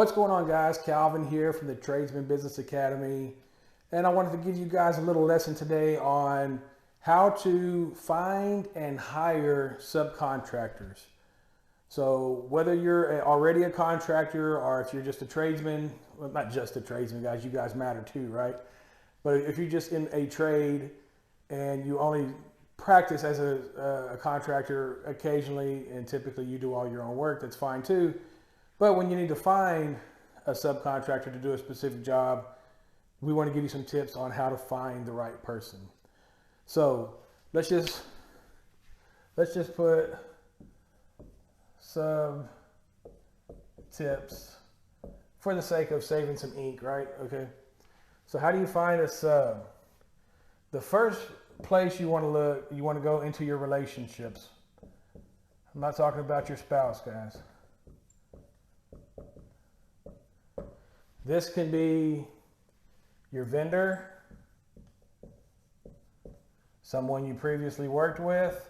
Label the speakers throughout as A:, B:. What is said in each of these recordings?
A: What's going on, guys? Calvin here from the Tradesman Business Academy, and I wanted to give you guys a little lesson today on how to find and hire subcontractors. So whether you're already a contractor or if you're just a tradesman, well, not just a tradesman, guys, you guys matter too, right? But if you're just in a trade and you only practice as a contractor occasionally, and typically you do all your own work, that's fine too. But when you need to find a subcontractor to do a specific job, we want to give you some tips on how to find the right person. So let's just put sub tips for the sake of saving some ink, right? Okay. So how do you find a sub? The first place you want to look, you want to go into your relationships. I'm not talking about your spouse, guys. This can be your vendor, someone you previously worked with.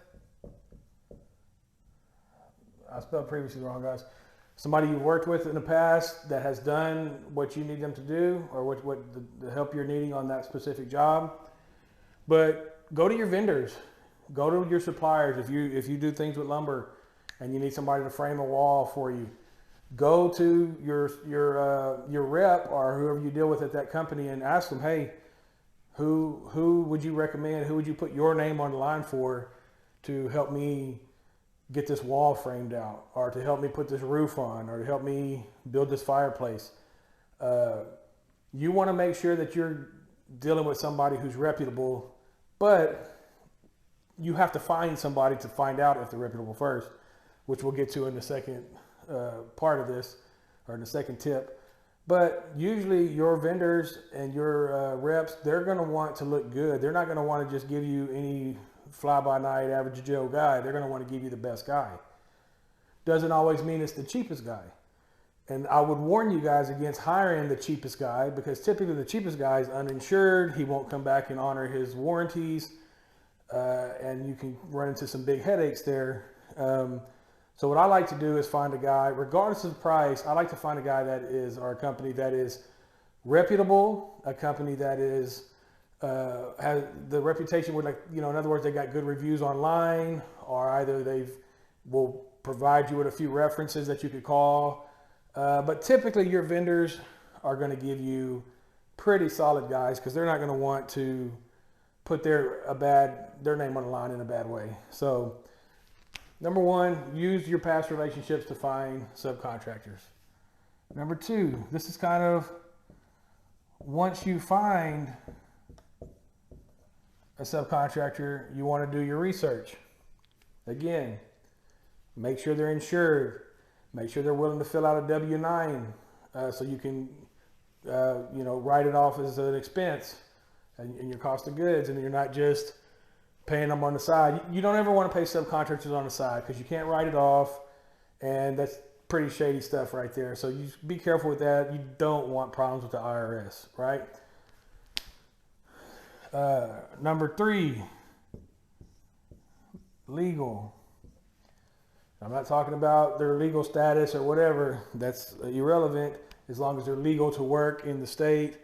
A: I spelled previously wrong, guys. Somebody you worked with in the past that has done what you need them to do, or what the help you're needing on that specific job. But go to your vendors, go to your suppliers. If you do things with lumber and you need somebody to frame a wall for you, go to your rep or whoever you deal with at that company and ask them, hey, who would you recommend? Who would you put your name on the line for to help me get this wall framed out, or to help me put this roof on, or to help me build this fireplace? You want to make sure that you're dealing with somebody who's reputable, but you have to find somebody to find out if they're reputable first, which we'll get to in the second part of this, or in the second tip. But usually your vendors and your reps, they're going to want to look good. They're not going to want to just give you any fly-by-night average Joe guy. They're going to want to give you the best guy. Doesn't always mean it's the cheapest guy. And I would warn you guys against hiring the cheapest guy, because typically the cheapest guy is uninsured. He won't come back and honor his warranties, and you can run into some big headaches there. So what I like to do is find a guy, regardless of the price. I like to find a guy that is, or a company that is reputable, a company that is has the reputation with, like, in other words, they got good reviews online, or either will provide you with a few references that you could call. But typically your vendors are going to give you pretty solid guys, because they're not going to want to put their name on the line in a bad way. So number one, use your past relationships to find subcontractors. Number two, this is kind of, once you find a subcontractor, you want to do your research. Again, make sure they're insured. Make sure they're willing to fill out a W-9 so you can, write it off as an expense in your cost of goods, and you're not just paying them on the side. You don't ever want to pay subcontractors on the side, because you can't write it off, and that's pretty shady stuff right there. So you be careful with that. You don't want problems with the IRS, right? Number three, legal. I'm not talking about their legal status or whatever. That's irrelevant, as long as they're legal to work in the state,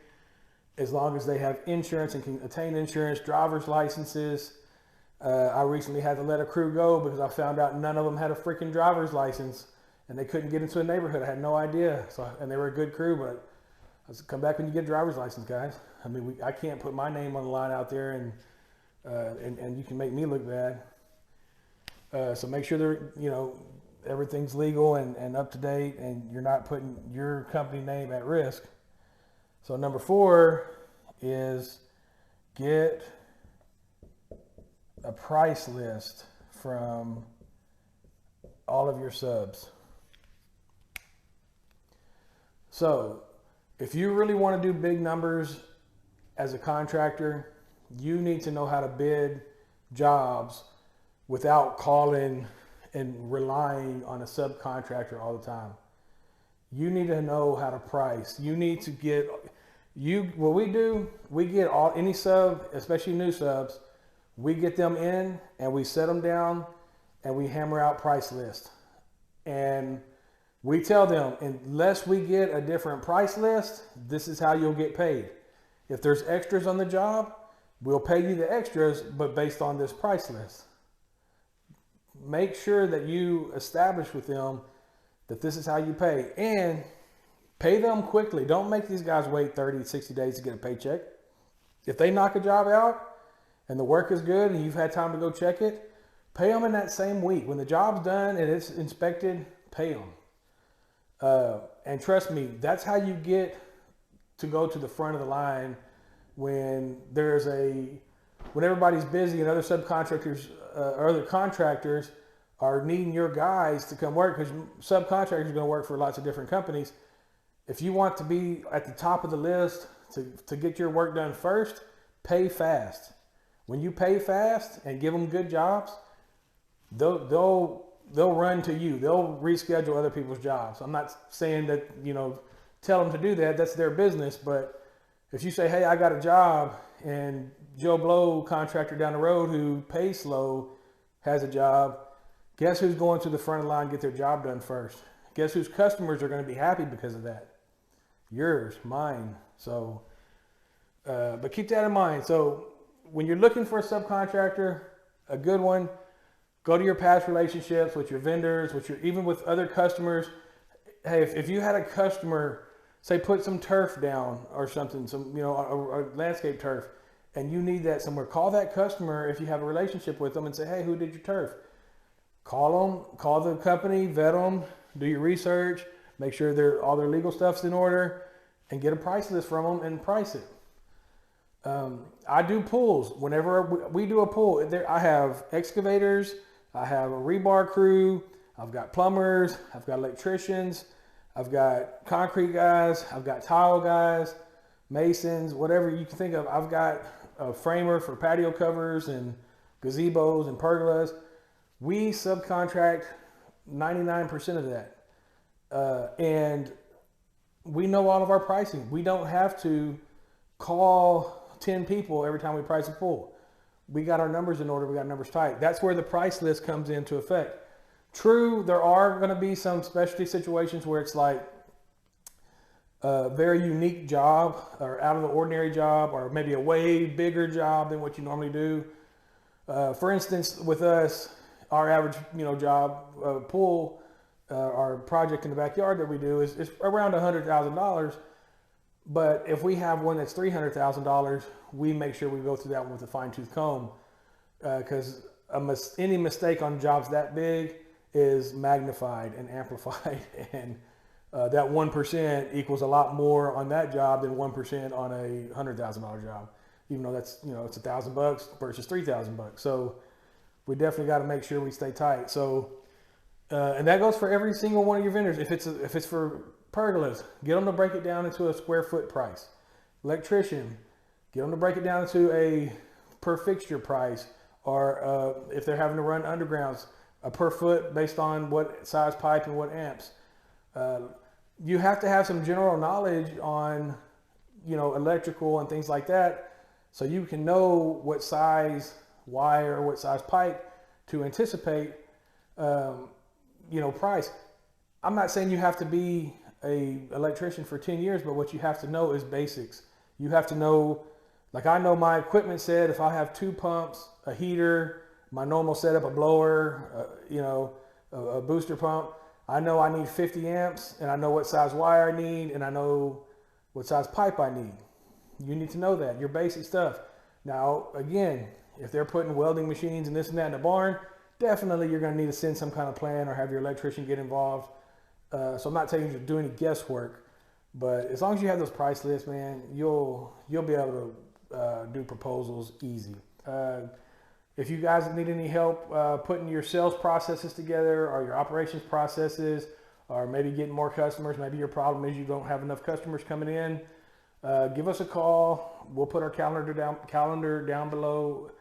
A: as long as they have insurance and can attain insurance, driver's licenses. I recently had to let a crew go because I found out none of them had a freaking driver's license, and they couldn't get into a neighborhood. I had no idea. And they were a good crew, but I said, come back when you get a driver's license, guys. I mean, I can't put my name on the line out there, and you can make me look bad. So make sure they're, everything's legal and up to date, and you're not putting your company name at risk. So number four is get a price list from all of your subs. So if you really want to do big numbers as a contractor, you need to know how to bid jobs without calling and relying on a subcontractor all the time. You need to know how to price. You need to get, what we do, we get any sub, especially new subs, we get them in and we set them down and we hammer out price list. And We tell them, unless we get a different price list, this is how you'll get paid. If there's extras on the job, we'll pay you the extras, but based on this price list. Make sure that you establish with them that this is how you pay, and pay them quickly. Don't make these guys wait 30 to 60 days to get a paycheck. If they knock a job out and the work is good and you've had time to go check it, pay them in that same week. When the job's done and it's inspected, pay them. And trust me, that's how you get to go to the front of the line when everybody's busy and other subcontractors or other contractors are needing your guys to come work, because subcontractors are going to work for lots of different companies. If you want to be at the top of the list to get your work done first, pay fast. When you pay fast and give them good jobs, they'll run to you. They'll reschedule other people's jobs. I'm not saying that, tell them to do that. That's their business. But if you say, hey, I got a job, and Joe Blow, contractor down the road who pays slow, has a job, guess who's going to the front of the line and get their job done first? Guess whose customers are going to be happy because of that? Yours, mine. So, but keep that in mind. So when you're looking for a subcontractor, a good one, go to your past relationships with your vendors, even with other customers. Hey, if you had a customer, say, put some turf down or something, a landscape turf, and you need that somewhere, call that customer if you have a relationship with them and say, hey, who did your turf? Call them, call the company, vet them, do your research, make sure all their legal stuff's in order, and get a price list from them and price it. I do pools. Whenever we do a pool, I have excavators, I have a rebar crew, I've got plumbers, I've got electricians, I've got concrete guys, I've got tile guys, masons, whatever you can think of. I've got a framer for patio covers and gazebos and pergolas. We subcontract 99% of that. And we know all of our pricing. We don't have to call 10 people every time we price a pool. We got our numbers in order. We got numbers tight. That's where the price list comes into effect. True, there are going to be some specialty situations where it's like a very unique job or out of the ordinary job, or maybe a way bigger job than what you normally do. For instance, with us, our average, job, pool, our project in the backyard that we do is around $100,000. But if we have one that's $300,000, we make sure we go through that one with a fine-tooth comb, because any mistake on jobs that big is magnified and amplified, and that 1% equals a lot more on that job than 1% on a $100,000 job, even though that's, it's $1,000 versus $3,000. So we definitely got to make sure we stay tight. So, and that goes for every single one of your vendors. If it's for pergolas, get them to break it down into a square foot price. Electrician, get them to break it down into a per fixture price, or if they're having to run undergrounds, a per foot based on what size pipe and what amps. You have to have some general knowledge on, electrical and things like that, so you can know what size wire, what size pipe to anticipate, price. I'm not saying you have to be an electrician for 10 years, but what you have to know is basics. You have to know, like I know my equipment set, if I have 2 pumps, a heater, my normal setup, a blower, a booster pump, I know I need 50 amps, and I know what size wire I need, and I know what size pipe I need. You need to know that, your basic stuff. Now, again, if they're putting welding machines and this and that in the barn, definitely you're going to need to send some kind of plan or have your electrician get involved. So I'm not telling you to do any guesswork, but as long as you have those price lists, man, you'll be able to do proposals easy. If you guys need any help putting your sales processes together, or your operations processes, or maybe getting more customers, maybe your problem is you don't have enough customers coming in, give us a call. We'll put our calendar down below.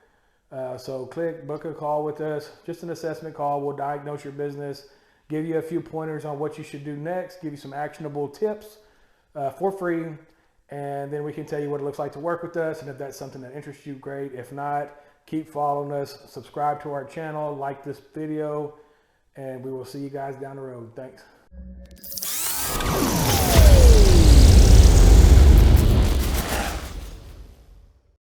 A: So book a call with us, just an assessment call. We'll diagnose your business, give you a few pointers on what you should do next, give you some actionable tips for free, and then we can tell you what it looks like to work with us. And if that's something that interests you, great. If not, keep following us, subscribe to our channel, like this video, and we will see you guys down the road. Thanks.